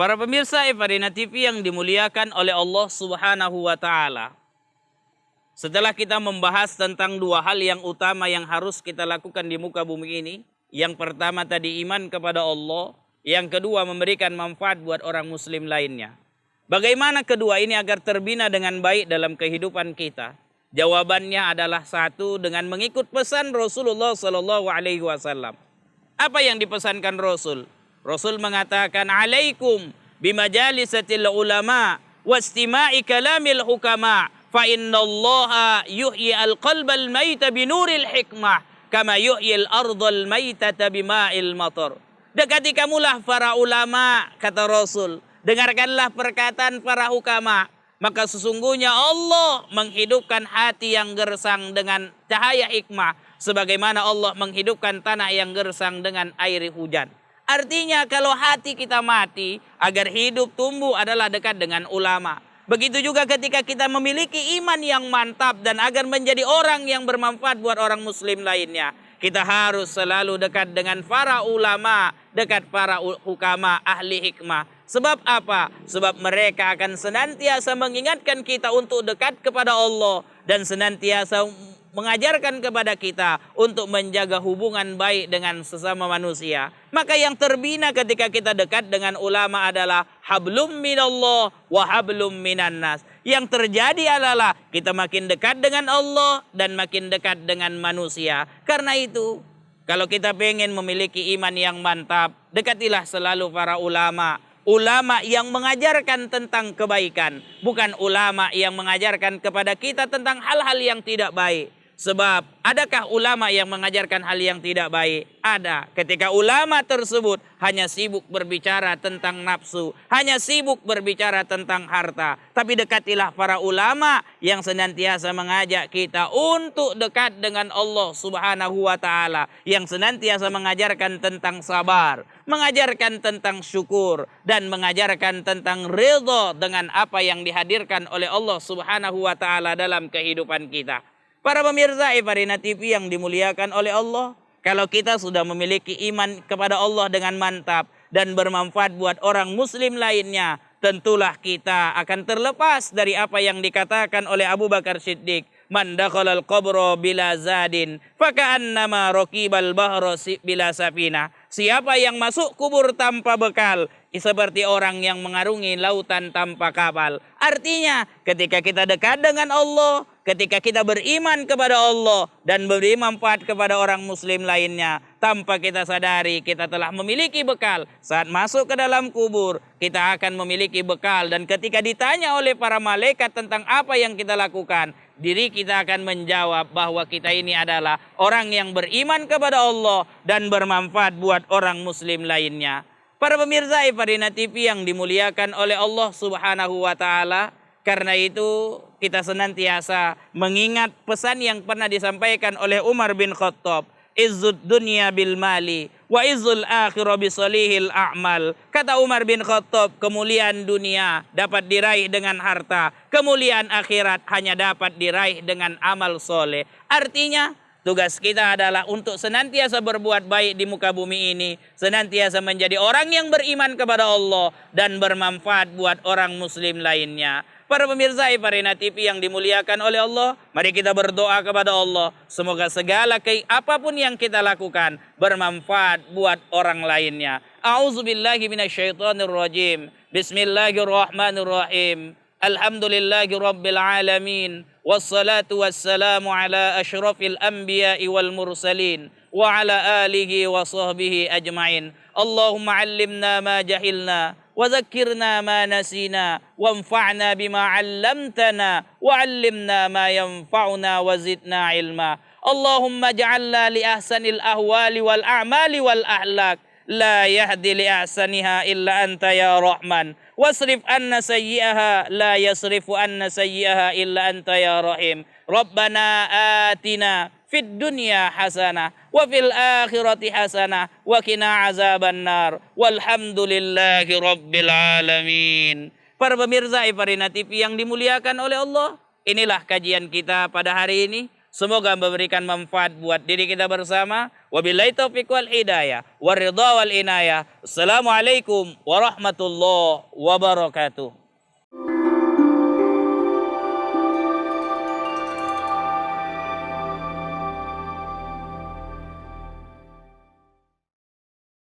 Para pemirsa Evarina TV yang dimuliakan oleh Allah Subhanahu wa Ta'ala. Setelah kita membahas tentang dua hal yang utama yang harus kita lakukan di muka bumi ini. Yang pertama tadi iman kepada Allah. Yang kedua memberikan manfaat buat orang muslim lainnya. Bagaimana kedua ini agar terbina dengan baik dalam kehidupan kita? Jawabannya adalah satu, dengan mengikut pesan Rasulullah SAW. Apa yang dipesankan Rasul? Rasul mengatakan, alaikum bimajalisatil ulama wastima'i kalamil hukama fa innallaha yuhyi al-qalbal mayta binuril hikmah kama yuhyi al-ardal maytata bima'il matar. Dekati kamulah para ulama, kata Rasul. Dengarkanlah perkataan para hukama. Maka sesungguhnya Allah menghidupkan hati yang gersang dengan cahaya hikmah. Sebagaimana Allah menghidupkan tanah yang gersang dengan air hujan. Artinya kalau hati kita mati, agar hidup tumbuh adalah dekat dengan ulama. Begitu juga ketika kita memiliki iman yang mantap dan agar menjadi orang yang bermanfaat buat orang muslim lainnya. Kita harus selalu dekat dengan para ulama, dekat para hukama, ahli hikmah. Sebab apa? Sebab mereka akan senantiasa mengingatkan kita untuk dekat kepada Allah. Dan senantiasa mengajarkan kepada kita untuk menjaga hubungan baik dengan sesama manusia. Maka yang terbina ketika kita dekat dengan ulama adalah hablum minallah wa hablum minan nas. Yang terjadi adalah kita makin dekat dengan Allah dan makin dekat dengan manusia. Karena itu, kalau kita pengen memiliki iman yang mantap, dekatilah selalu para ulama. Ulama yang mengajarkan tentang kebaikan, bukan ulama yang mengajarkan kepada kita tentang hal-hal yang tidak baik. Sebab adakah ulama yang mengajarkan hal yang tidak baik? Ada. Ketika ulama tersebut hanya sibuk berbicara tentang nafsu, hanya sibuk berbicara tentang harta. Tapi dekatilah para ulama yang senantiasa mengajak kita untuk dekat dengan Allah Subhanahu wa Ta'ala. Yang senantiasa mengajarkan tentang sabar, mengajarkan tentang syukur, dan mengajarkan tentang ridha dengan apa yang dihadirkan oleh Allah Subhanahu wa Ta'ala dalam kehidupan kita. Para pemirsa Evarina TV yang dimuliakan oleh Allah, kalau kita sudah memiliki iman kepada Allah dengan mantap dan bermanfaat buat orang muslim lainnya, tentulah kita akan terlepas dari apa yang dikatakan oleh Abu Bakar Siddiq, man dakhalal qabra bila zadin faka'annama raqibal bahra bila safina. Siapa yang masuk kubur tanpa bekal, seperti orang yang mengarungi lautan tanpa kapal. Artinya, ketika kita dekat dengan Allah, ketika kita beriman kepada Allah dan beri manfaat kepada orang muslim lainnya, tanpa kita sadari kita telah memiliki bekal. Saat masuk ke dalam kubur, kita akan memiliki bekal. Dan ketika ditanya oleh para malaikat tentang apa yang kita lakukan, diri kita akan menjawab bahwa kita ini adalah orang yang beriman kepada Allah dan bermanfaat buat orang muslim lainnya. Para pemirsa Evarina TV yang dimuliakan oleh Allah Subhanahu wa Ta'ala, karena itu kita senantiasa mengingat pesan yang pernah disampaikan oleh Umar bin Khattab, izzud dunya bil mali wa izzul akhirah bisolihil a'mal. Kata Umar bin Khattab, kemuliaan dunia dapat diraih dengan harta, kemuliaan akhirat hanya dapat diraih dengan amal soleh. Artinya, tugas kita adalah untuk senantiasa berbuat baik di muka bumi ini. Senantiasa menjadi orang yang beriman kepada Allah dan bermanfaat buat orang muslim lainnya. Para pemirsa Evarina TV yang dimuliakan oleh Allah, mari kita berdoa kepada Allah. Semoga segala apapun yang kita lakukan bermanfaat buat orang lainnya. A'udzubillahi minasyaitonirrajim. Bismillahirrahmanirrahim. Alhamdulillahi rabbil alamin. Wassalatu wassalamu ala ashrafil anbiya'i wal mursalin. Wa ala alihi wa sahbihi ajma'in. Allahumma allimna ma jahilna. وذكرنا ما نسينا وانفعنا بما علمتنا وعلمنا ما ينفعنا وزدنا علما اللهم اجعلنا لأحسن الأهوال والأعمال والأخلاق لا يهدي لأحسنها إلا أنت يا رحمن واصرف عنا سيئها لا يصرف عنا سيئها إلا أنت يا رحيم ربنا آتنا في الدنيا حسنة وفي الآخرة حسنة وقنا عذاب النار والحمد لله رب العالمين. Para pemirsa Evarina TV yang dimuliakan oleh Allah, inilah kajian kita pada hari ini. Semoga memberikan manfaat buat diri kita bersama. Wabillahi taufiq wal hidayah. Waridha wal inayah. Assalamualaikum warahmatullahi wabarakatuh.